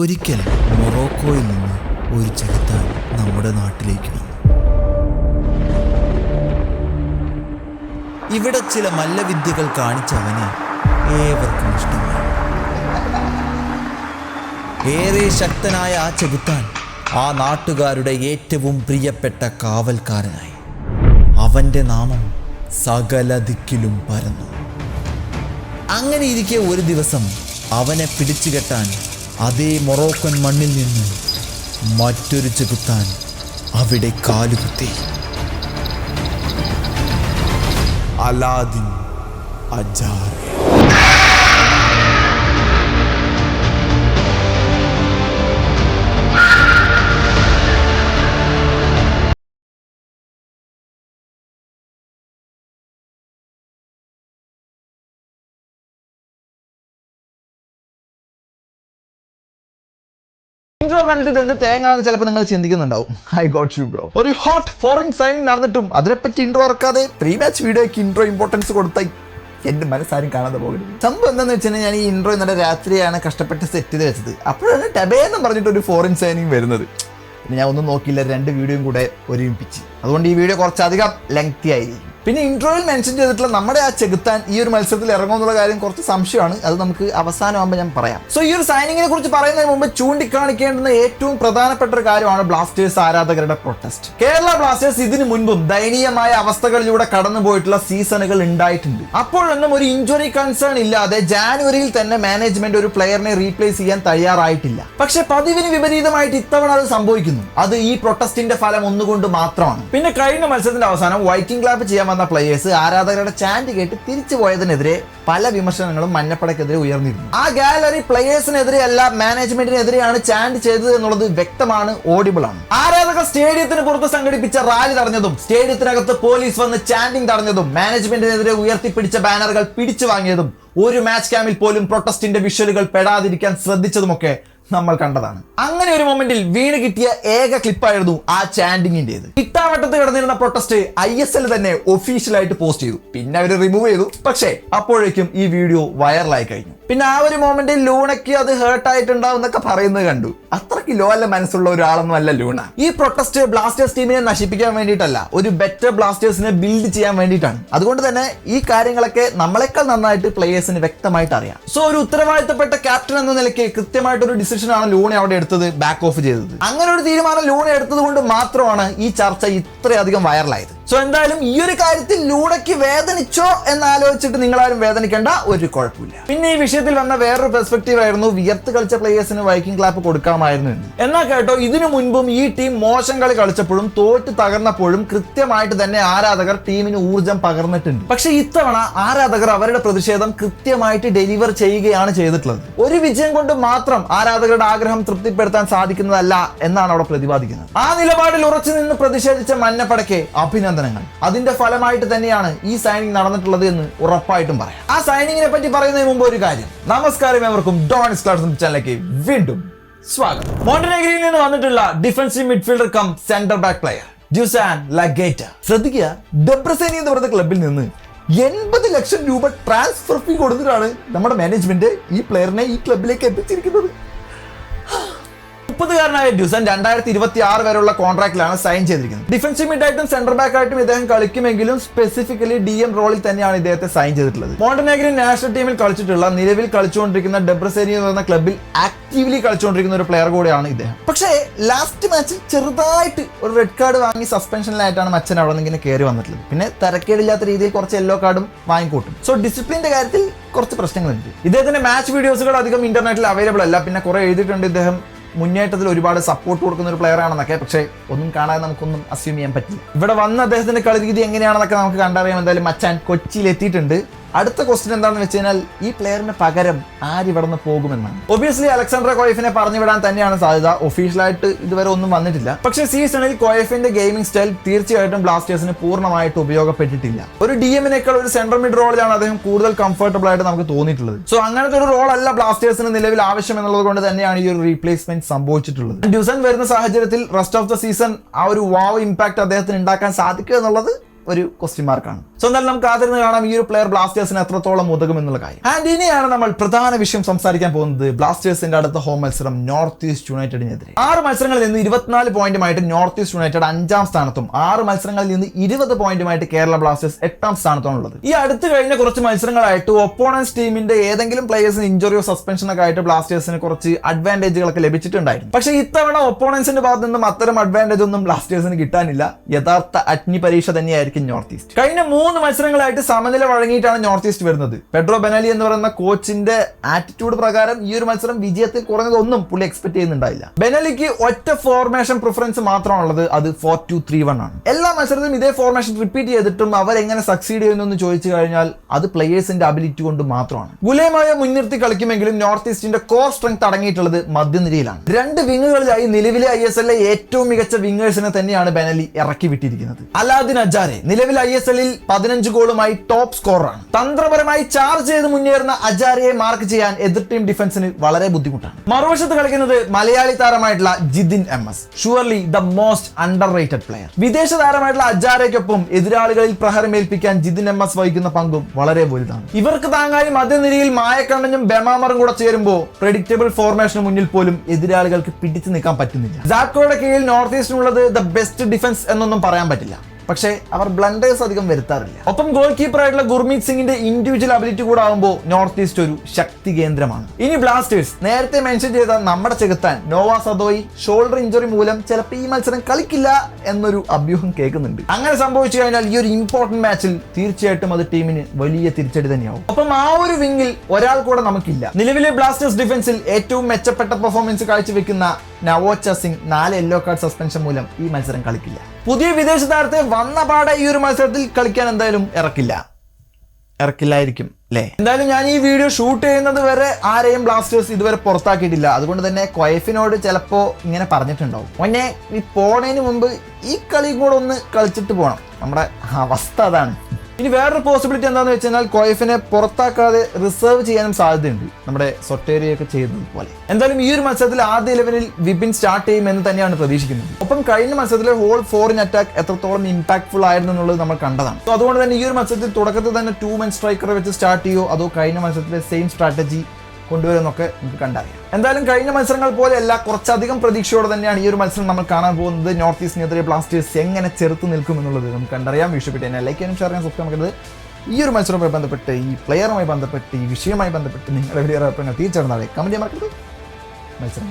ഒരിക്കൽ മൊറോക്കോയിൽ നിന്ന് ഒരു ചെകുത്താൻ നമ്മുടെ നാട്ടിലേക്ക് വന്നു. ഇവിടെ ചില മല്ലവിദ്യകൾ കാണിച്ചവനെ ഏവർക്കും ഇഷ്ടമായി. ഏറെ ശക്തനായ ആ ചെകുത്താൻ ആ നാട്ടുകാരുടെ ഏറ്റവും പ്രിയപ്പെട്ട കാവൽക്കാരനായി. അവൻ്റെ നാമം സകല ദിക്കിലും പരന്നു. അങ്ങനെ ഇരിക്കെ ഒരു ദിവസം അവനെ പിടിച്ചുകെട്ടാൻ അതേ മൊറോക്കൻ മണ്ണിൽ നിന്ന് മറ്റൊരു ചെകുത്താൻ അവിടെ കാലുകുത്തി. അലാദിൻ അജാർ. ഇൻട്രോ കണ്ടിട്ട് എന്ത് തേങ്ങാന്ന് ചിലപ്പോൾ നിങ്ങൾ ചിന്തിക്കുന്നുണ്ടാവും. I got you bro. ഒരു ഹോട്ട് ഫോറിൻ സൈനിങ് നടന്നിട്ടും അതിനെപ്പറ്റി ഇൻട്രോ ഇറക്കാതെ പ്രീ മാച്ച് വീഡിയോയ്ക്ക് ഇൻട്രോ ഇമ്പോർട്ടൻസ് കൊടുത്താൽ എൻ്റെ മനസ്സാരും കാണാതെ പോകരുത്. സംഭവം എന്താണെന്ന് വെച്ചാൽ ഞാൻ ഈ ഇൻട്രോ ഇന്നലെ രാത്രിയാണ് കഷ്ടപ്പെട്ട് സെറ്റ് ചെയ്ത് വെച്ചത്. അപ്പോഴാണ് ടബേന്ന് പറഞ്ഞിട്ട് ഒരു ഫോറിൻ സൈനിങ് വരുന്നത്. പിന്നെ ഞാൻ ഒന്നും നോക്കിയില്ല, 2 വീഡിയോയും കൂടെ ഒരുമിപ്പിച്ച്. അതുകൊണ്ട് ഈ വീഡിയോ കുറച്ചധികം ലെങ്തി ആയിരിക്കും. പിന്നെ ഇൻട്രോയിൽ മെൻഷൻ ചെയ്തിട്ടുള്ള നമ്മുടെ ആ ചെകുത്താൻ ഈ ഒരു മത്സരത്തിൽ ഇറങ്ങുമെന്നുള്ള കാര്യം കുറച്ച് സംശയമാണ്. അത് നമുക്ക് അവസാനമാകുമ്പോൾ ഞാൻ പറയാം. സോ ഈ ഒരു സൈനിങ്ങിനെ കുറിച്ച് പറയുന്നതിന് മുമ്പ് ചൂണ്ടിക്കാണിക്കേണ്ടുന്ന ഏറ്റവും പ്രധാനപ്പെട്ട ഒരു കാര്യമാണ് ബ്ലാസ്റ്റേഴ്സ് ആരാധകരുടെ പ്രൊട്ടസ്റ്റ്. കേരള ബ്ലാസ്റ്റേഴ്സ് ഇതിനു മുൻപും ദയനീയമായ അവസ്ഥകളിലൂടെ കടന്നുപോയിട്ടുള്ള സീസണുകൾ ഉണ്ടായിട്ടുണ്ട്. അപ്പോഴൊന്നും ഒരു ഇഞ്ചുറി കൺസേൺ ഇല്ലാതെ ജാനുവരിയിൽ തന്നെ മാനേജ്മെന്റ് ഒരു പ്ലെയറിനെ റീപ്ലേസ് ചെയ്യാൻ തയ്യാറായിട്ടില്ല. പക്ഷെ പതിവിന് വിപരീതമായിട്ട് ഇത്തവണ അത് സംഭവിക്കുന്നു. അത് ഈ പ്രൊട്ടസ്റ്റിന്റെ ഫലം ഒന്നുകൊണ്ട് മാത്രമാണ്. പിന്നെ കഴിഞ്ഞ മത്സരത്തിന്റെ അവസാനം വൈറ്റിംഗ് ക്ലാപ്പ് ചെയ്യാൻ വന്ന പ്ലേയേഴ്സ് ആരാധകരുടെ ചാൻഡ് കേട്ട് തിരിച്ചു പോയതിനെതിരെ പല വിമർശനങ്ങളും മഞ്ഞപ്പടക്കെതിരെ ഉയർന്നിരുന്നു. ആ ഗാലറി പ്ലേയേഴ്സിനെതിരെ അല്ല, മാനേജ്മെന്റിനെതിരെയാണ് ചാൻഡ് ചെയ്തത് എന്നുള്ളത് വ്യക്തമാണ്, ഓഡിബിൾ ആണ്. ആരാധകർ സ്റ്റേഡിയത്തിന് പുറത്ത് സംഘടിപ്പിച്ച റാലി തടഞ്ഞതും സ്റ്റേഡിയത്തിനകത്ത് പോലീസ് വന്ന് ചാൻഡിങ് തടഞ്ഞതും മാനേജ്മെന്റിനെതിരെ ഉയർത്തിപ്പിടിച്ച ബാനറുകൾ പിടിച്ചു വാങ്ങിയതും ഒരു മാച്ച് ക്യാമ്പിൽ പോലും പ്രൊട്ടസ്റ്റിന്റെ വിഷ്വലുകൾ പെടാതിരിക്കാൻ ശ്രദ്ധിച്ചതുമൊക്കെ നമ്മൾ കണ്ടതാണ്. അങ്ങനെ ഒരു മൊമെന്റിൽ വീണ് കിട്ടിയ ഏക ക്ലിപ്പായിരുന്നു ആ ചാൻഡിങ്ങിന്റേത്. ഇട്ടാവട്ടത്ത് കിടന്നിരുന്ന പ്രൊട്ടസ്റ്റ് ISL തന്നെ ഒഫീഷ്യലായിട്ട് പോസ്റ്റ് ചെയ്തു. പിന്നെ അവർ റിമൂവ് ചെയ്തു. പക്ഷേ അപ്പോഴേക്കും ഈ വീഡിയോ വൈറലായി കഴിഞ്ഞു. പിന്നെ ആ ഒരു മൊമെന്റിൽ ലൂണയ്ക്ക് അത് ഹേർട്ട് ആയിട്ടുണ്ടാവും എന്നൊക്കെ പറയുന്നത് കണ്ടു. അത്രയ്ക്ക് ലോ അല്ല മനസ്സുള്ള ഒരാളൊന്നും അല്ല ലൂണ. ഈ പ്രൊട്ടസ്റ്റ് ബ്ലാസ്റ്റേഴ്സ് ടീമിനെ നശിപ്പിക്കാൻ വേണ്ടിയിട്ടല്ല, ഒരു ബെറ്റർ ബ്ലാസ്റ്റേഴ്സിനെ ബിൽഡ് ചെയ്യാൻ വേണ്ടിയിട്ടാണ്. അതുകൊണ്ട് തന്നെ ഈ കാര്യങ്ങളൊക്കെ നമ്മളെക്കാൾ നന്നായിട്ട് പ്ലേയേഴ്സിന് വ്യക്തമായിട്ട് അറിയാം. സോ ഒരു ഉത്തരവാദിത്തപ്പെട്ട ക്യാപ്റ്റൻ എന്ന നിലയ്ക്ക് കൃത്യമായിട്ടൊരു ഡിസിഷനാണ് ലൂണ അവിടെ എടുത്തത്, ബാക്ക് ഓഫ് ചെയ്തത്. അങ്ങനെ ഒരു തീരുമാനം ലൂണ എടുത്തത് കൊണ്ട് മാത്രമാണ് ഈ ചർച്ച ഇത്രയധികം വൈറലായത്. സോ എന്തായാലും ഈ ഒരു കാര്യത്തിൽ ലൂണയ്ക്ക് വേദനിച്ചോ എന്നാലോചിച്ചിട്ട് നിങ്ങളാരും വേദനിക്കേണ്ട, ഒരു കുഴപ്പമില്ല. പിന്നെ ഈ വിഷയത്തിൽ വന്ന വേറൊരു പെർസ്പെക്റ്റീവ് ആയിരുന്നു വിയർത്ത് കളിച്ച പ്ലേയേഴ്സിന് വൈക്കിംഗ് ക്ലാപ്പ് കൊടുക്കാമായിരുന്നു എന്ന്. എന്നാൽ കേട്ടോ, ഇതിനു മുൻപും ഈ ടീം മോശം കളി കളിച്ചപ്പോഴും തോറ്റ് തകർന്നപ്പോഴും കൃത്യമായിട്ട് തന്നെ ആരാധകർ ടീമിന് ഊർജം പകർന്നിട്ടുണ്ട്. പക്ഷെ ഇത്തവണ ആരാധകർ അവരുടെ പ്രതിഷേധം കൃത്യമായിട്ട് ഡെലിവർ ചെയ്യുകയാണ് ചെയ്തിട്ടുള്ളത്. ഒരു വിജയം കൊണ്ട് മാത്രം ആരാധകരുടെ ആഗ്രഹം തൃപ്തിപ്പെടുത്താൻ സാധിക്കുന്നതല്ല എന്നാണ് അവിടെ പ്രതിപാദിക്കുന്നത്. ആ നിലപാടിൽ ഉറച്ചു നിന്ന് പ്രതിഷേധിച്ച മഞ്ഞപ്പടയ്ക്ക് അഭിനന്ദനങ്ങൾ. അതിന്റെ ഫലമായിട്ട് തന്നെയാണ് ഈ സൈനിങ് നടന്നിട്ടുള്ളത് എന്ന് ഉറപ്പായിട്ടും പറയാം. ആ സൈനിങ്ങിനെ പറ്റി പറയുന്നതിന് മുമ്പ് ഒരു കാര്യം. നമസ്കാരം ഏവർക്കും, ഡോണിക്സ് ക്ലാസ് ചാനലിലേക്ക് വീണ്ടും സ്വാഗതം. മോണ്ടനെഗ്രോയിൽ നിന്ന് വന്നിട്ടുള്ള defensive midfielder cum centre back player Dusan Lagator. ശ്രദ്ധിക്കുക, ഡെബ്രസേനി എന്ന് പറയുന്ന ക്ലബിൽ നിന്ന് 80 ലക്ഷം രൂപ ട്രാൻസ്ഫർ ഫീ കൊടുത്തിട്ടാണ് നമ്മുടെ മാനേജ്മെന്റ് ഈ പ്ലെയറിനെ ഈ ക്ലബിലേക്ക് എത്തിച്ചിരിക്കുന്നത്. 30-കാരനായ ഡ്യൂസൻ 2026 വരെയുള്ള കോൺട്രാക്റ്റിലാണ് സൈൻ ചെയ്തിരിക്കുന്നത്. ഡിഫൻസീവ് മിഡായിട്ടും സെന്റർ ബാക്ക് ആയിട്ടും ഇദ്ദേഹം കളിക്കുമെങ്കിലും സ്പെസിഫിക്കലി DM റോളിൽ തന്നെയാണ് ഇദ്ദേഹത്തെ സൈൻ ചെയ്തിട്ടുള്ളത്. മോണ്ടനെഗ്രോ നാഷണൽ ടീമിൽ കളിച്ചിട്ടുള്ള, നിലവിൽ കളിച്ചുകൊണ്ടിരിക്കുന്ന ഡെബ്രസേനി എന്ന് പറയുന്ന ക്ലബിൽ ആക്റ്റീവ്ലി കളിച്ചുകൊണ്ടിരിക്കുന്ന ഒരു പ്ലെയർ കൂടെയാണ് ഇദ്ദേഹം. പക്ഷേ ലാസ്റ്റ് മാച്ചിൽ ചെറുതായിട്ട് ഒരു റെഡ് കാർഡ് വാങ്ങി സസ്പെൻഷനിലായിട്ടാണ് മച്ചൻ അവിടെ നിന്ന് ഇങ്ങനെ കയറി വന്നിട്ടുള്ളത്. പിന്നെ തരക്കേടില്ലാത്ത രീതിയിൽ കുറച്ച് യെല്ലോ കാർഡും വാങ്ങിക്കൂട്ടും. സോ ഡിസിപ്ലിന്റെ കാര്യത്തിൽ കുറച്ച് പ്രശ്നങ്ങളുണ്ട്. ഇദ്ദേഹത്തിന്റെ മാച്ച് വീഡിയോസുകൾ അധികം ഇന്റർനെറ്റിൽ അവൈലബിൾ അല്ല. പിന്നെ കുറെ എഴുതിയിട്ടുണ്ട് ഇദ്ദേഹം മുന്നേറ്റത്തിൽ ഒരുപാട് സപ്പോർട്ട് കൊടുക്കുന്ന ഒരു പ്ലെയർ ആണെന്നൊക്കെ. പക്ഷേ ഒന്നും കാണാതെ നമുക്കൊന്നും അസ്യൂം ചെയ്യാൻ പറ്റില്ല. ഇവിടെ വന്ന അദ്ദേഹത്തിന്റെ കളി രീതി എങ്ങനെയാണെന്നൊക്കെ നമുക്ക് കണ്ടറിയാം. എന്തായാലും മച്ചാൻ കൊച്ചിയിൽ എത്തിയിട്ടുണ്ട്. അടുത്ത ക്വസ്റ്റ്യൻ എന്താണെന്ന് വെച്ച് കഴിഞ്ഞാൽ ഈ പ്ലെയറിന് പകരം ആരിവിടെ നിന്ന് പോകുമെന്നാണ്. ഒബിയസ്ലി അലക്സാണ്ടർ കോയഫിനെ പറഞ്ഞു വിടാൻ തന്നെയാണ് സാധ്യത. ഒഫീഷ്യലായിട്ട് ഇതുവരെ ഒന്നും വന്നിട്ടില്ല. പക്ഷേ സീസണിൽ കോയഫിന്റെ ഗെയിമിംഗ് സ്റ്റൈൽ തീർച്ചയായിട്ടും ബ്ലാസ്റ്റേഴ്സിന് പൂർണ്ണമായിട്ട് ഉപയോഗപ്പെട്ടിട്ടില്ല. ഒരു DM-നേക്കാൾ ഒരു സെൻട്രൽ മിഡ് റോളിലാണ് അദ്ദേഹം കൂടുതൽ കംഫർട്ടബിൾ ആയിട്ട് നമുക്ക് തോന്നിയിട്ടുള്ളത്. സോ അങ്ങനത്തെ ഒരു റോൾ അല്ല ബ്ലാസ്റ്റേഴ്സിന് നിലവിൽ ആവശ്യം എന്നുള്ളത് കൊണ്ട് തന്നെയാണ് ഈ ഒരു റീപ്ലേസ്മെന്റ് സംഭവിച്ചിട്ടുള്ളത്. ഡ്യൂസൻ വരുന്ന സാഹചര്യത്തിൽ റെസ്റ്റ് ഓഫ് ദ സീസൺ ആ ഒരു വാവ് ഇമ്പാക്ട് അദ്ദേഹത്തിന് ഉണ്ടാക്കാൻ സാധിക്കുക എന്നുള്ളത് ഒരു ക്വസ്റ്റ്യൻ മാർക്കാണ്. സോ എന്തായാലും നമുക്ക് ആദ്യം കാണാം ഈ ഒരു പ്ലെയർ ബ്ലാസ്റ്റേഴ്സിന് എത്രത്തോളം ഉതകും എന്നുള്ള കാര്യം. ആൻഡ് ഇനിയാണ് നമ്മൾ പ്രധാന വിഷയം സംസാരിക്കാൻ പോകുന്നത്. ബ്ലാസ്റ്റേഴ്സിന്റെ അടുത്ത ഹോം മത്സരം നോർത്ത് ഈസ്റ്റ് യുണൈറ്റഡിനെതിരെ. 6 മത്സരങ്ങളിൽ നിന്ന് 24 പോയിന്റുമായിട്ട് നോർത്ത് ഈസ്റ്റ് യുണൈറ്റഡ് 5ാം സ്ഥാനത്തും 6 മത്സരങ്ങളിൽ നിന്ന് 20 പോയിന്റുമായിട്ട് കേരള ബ്ലാസ്റ്റേഴ്സ് 8ാം സ്ഥാനത്താണ് ഉള്ളത്. ഈ അടുത്ത് കഴിഞ്ഞ കുറച്ച് മത്സരങ്ങളായിട്ട് ഒപ്പോണൻസ് ടീമിന്റെ ഏതെങ്കിലും പ്ലേയേഴ്സിന് ഇഞ്ചുറിയോ സസ്പെൻഷനൊക്കെ ആയിട്ട് ബ്ലാസ്റ്റേഴ്സിന് കുറച്ച് അഡ്വാൻറ്റേജുകളൊക്കെ ലഭിച്ചിട്ടുണ്ടായിരുന്നു. പക്ഷേ ഇത്തവണ ഒപ്പോണൻസിന്റെ ഭാഗത്ത് നിന്നും അത്തരം അഡ്വാൻറ്റേജ് ഒന്നും ബ്ലാസ്റ്റേഴ്സിന് കിട്ടാനില്ല. യഥാർത്ഥ അഗ്നി പരീക്ഷ തന്നെയായിരിക്കും നോർത്ത് ഈസ്റ്റ്. കഴിഞ്ഞ 3 മത്സരങ്ങളായിട്ട് സമനില വഴങ്ങിയിട്ടാണ് നോർത്ത് ഈസ്റ്റ് വരുന്നത്. പെഡ്രോ ബെനാലി എന്ന് പറയുന്ന കോച്ചിന്റെ ആറ്റിറ്റ്യൂഡ് പ്രകാരം ഈ ഒരു മത്സരം വിജയത്തിൽ കുറഞ്ഞതൊന്നും പുള്ളി എക്സ്പെക്ട് ചെയ്യുന്നുണ്ടായില്ല. ബെനാലിക്ക് ഒറ്റ ഫോർമേഷൻ പ്രിഫറൻസ് മാത്രമാണുള്ളത്, അത് 4-2-3-1 ആണ്. എല്ലാ മത്സരത്തിലും ഇതേ ഫോർമേഷൻ റിപ്പീറ്റ് ചെയ്തിട്ടും അവരെങ്ങനെ സക്സീഡ് ചെയ്യുന്നു ചോദിച്ചു കഴിഞ്ഞാൽ അത് പ്ലേയേഴ്സിന്റെ അബിലിറ്റി കൊണ്ട് മാത്രമാണ്. ഗുലേമായ മുൻനിർത്തി കളിക്കുമെങ്കിലും നോർത്ത് ഈസ്റ്റിന്റെ കോർ സ്ട്രെങ്ത് അടങ്ങിയിട്ടുള്ളത് മധ്യനിരയിലാണ്. 2 വിങ്ങുകളിലായി നിലവിലെ ISL ഏറ്റവും മികച്ച വിങ്ങേഴ്സിനെ തന്നെയാണ് ബെനാലി ഇറക്കി വിട്ടിരിക്കുന്നത്. അലാദിൻ അജാരെ നിലവിൽ ISL 15 ഗോളുമായി ടോപ്പ് സ്കോററാണ്. തന്ത്രപരമായി ചാർജ് ചെയ്ത് മുന്നേറുന്ന അജാരയെ മാർക്ക് ചെയ്യാൻ എതിർ ടീം ഡിഫൻസിന് വളരെ ബുദ്ധിമുട്ടാണ്. മറുവശത്ത് കളിക്കുന്നത് മലയാളി താരമായിട്ടുള്ള Jithin MS, surely the most underrated player. വിദേശ താരമായിട്ടുള്ള അജാരയ്ക്കൊപ്പം എതിരാളികളിൽ പ്രഹരമേൽപ്പിക്കാൻ ജിതിൻ MS വഹിക്കുന്ന പങ്കും വളരെ വലുതാണ്. ഇവർക്ക് താങ്ങായി മധ്യനിരയിൽ മായക്കണ്ണനും ബെമാമറും കൂടെ ചേരുമ്പോൾ പ്രെഡിക്റ്റബിൾ ഫോർമേഷന് മുന്നിൽ പോലും എതിരാളികൾക്ക് പിടിച്ചു നിൽക്കാൻ പറ്റുന്നില്ല. സാക്കോയുടെ കീഴിൽ നോർത്ത് ഈസ്റ്റിനുള്ളത് ദ ബെസ്റ്റ് ഡിഫൻസ് എന്നൊന്നും പറയാൻ പറ്റില്ല. പക്ഷേ അവർ ബ്ലണ്ടേഴ്സ് അധികം വരുത്താറില്ല. ഒപ്പം ഗോൾ കീപ്പർ ആയിട്ടുള്ള ഗുർമീത് സിംഗിന്റെ ഇൻഡിവിജ്വൽ അബിലിറ്റി കൂടെ ആകുമ്പോൾ നോർത്ത് ഈസ്റ്റ് ഒരു ശക്തി കേന്ദ്രമാണ്. ഇനി ബ്ലാസ്റ്റേഴ്സ് നേരത്തെ മെൻഷൻ ചെയ്ത നമ്മുടെ ചെകുത്താൻ നോവാ സദോയി ഷോൾഡർ ഇഞ്ചുറി മൂലം ചിലപ്പോൾ ഈ മത്സരം കളിക്കില്ല എന്നൊരു അഭ്യൂഹം കേൾക്കുന്നുണ്ട്. അങ്ങനെ സംഭവിച്ചു കഴിഞ്ഞാൽ ഈ ഒരു ഇമ്പോർട്ടന്റ് മാച്ചിൽ തീർച്ചയായിട്ടും അത് ടീമിന് വലിയ തിരിച്ചടി തന്നെയാവും. ഒപ്പം ആ ഒരു വിങ്ങിൽ ഒരാൾ കൂടെ നമുക്കില്ല. നിലവിലെ ബ്ലാസ്റ്റേഴ്സ് ഡിഫൻസിൽ ഏറ്റവും മെച്ചപ്പെട്ട പെർഫോമൻസ് കാഴ്ചവെക്കുന്ന Naocha Singh 4 yellow card suspension മൂലം ഈ മത്സരം കളിക്കില്ല. പുതിയ വിദേശ താരത്തെ വന്ന പാടെ ഈ ഒരു മത്സരത്തിൽ കളിക്കാൻ എന്തായാലും ഇറക്കില്ലായിരിക്കും അല്ലേ. എന്തായാലും ഞാൻ ഈ വീഡിയോ ഷൂട്ട് ചെയ്യുന്നത് വരെ ആരെയും ബ്ലാസ്റ്റേഴ്സ് ഇതുവരെ പുറത്താക്കിയിട്ടില്ല. അതുകൊണ്ട് തന്നെ കൊയഫിനോട് ചിലപ്പോൾ ഇങ്ങനെ പറഞ്ഞിട്ടുണ്ടാവും, മോനെ ഈ പോണതിന് മുമ്പ് ഈ കളിയും കൂടെ ഒന്ന് കളിച്ചിട്ട് പോകണം. നമ്മുടെ അവസ്ഥ അതാണ്. ഇനി വേറൊരു പോസിബിലിറ്റി എന്താണെന്ന് വെച്ച് കഴിഞ്ഞാൽ കൊയഫിനെ പുറത്താക്കാതെ റിസർവ് ചെയ്യാനും സാധ്യതയുണ്ട്, നമ്മുടെ സൊട്ടേരിയൊക്കെ ചെയ്യുന്നത് പോലെ. എന്തായാലും ഈ ഒരു മത്സരത്തിൽ ആദ്യ 11-ൽ വിപിൻ സ്റ്റാർട്ട് ചെയ്യുമെന്ന് തന്നെയാണ് പ്രതീക്ഷിക്കുന്നത്. ഒപ്പം കഴിഞ്ഞ മത്സരത്തിലെ ഹോൾ 4 അറ്റാക്ക് എത്രത്തോളം ഇമ്പാക്ട്ഫുൾ ആയിരുന്നു എന്നുള്ളത് നമ്മൾ കണ്ടതാണ്. സോ അതുകൊണ്ട് തന്നെ ഈ ഒരു മത്സരത്തിൽ തുടക്കത്തിൽ തന്നെ 2 മെൻ സ്ട്രൈക്കറെ വെച്ച് സ്റ്റാർട്ട് ചെയ്യോ അതോ കഴിഞ്ഞ മത്സരത്തിലെ സെയിം സ്ട്രാറ്റജി കൊണ്ടുവരുന്നൊക്കെ നമുക്ക് കണ്ടറിയാം. എന്തായാലും കഴിഞ്ഞ മത്സരങ്ങൾ പോലെയല്ല, കുറച്ചധികം പ്രതീക്ഷയോടെ തന്നെയാണ് ഈ ഒരു മത്സരം നമ്മൾ കാണാൻ പോകുന്നത്. നോർത്ത് ഈസ്റ്റിനെതിരെ ബ്ലാസ്റ്റേഴ്സ് എങ്ങനെ ചെറുത്ത് നിൽക്കും എന്നുള്ളത് നമുക്ക് കണ്ടറിയാം. ഇഷ്ടപ്പെട്ട് തന്നെ ലൈക്ക് ചെയ്യാനും ഷെയർ ചെയ്യാനും സബ്സ്ക്രൈബ് ചെയ്ത് ഈ ഒരു മത്സരവുമായി ബന്ധപ്പെട്ട്, ഈ പ്ലെയറുമായി ബന്ധപ്പെട്ട്, ഈ വിഷയവുമായി ബന്ധപ്പെട്ട് നിങ്ങളുടെ വലിയ അഭിപ്രായങ്ങൾ തീർച്ചയായിട്ടും കമന്റ് ചെയ്യാൻ മറക്കരുത്. മത്സരം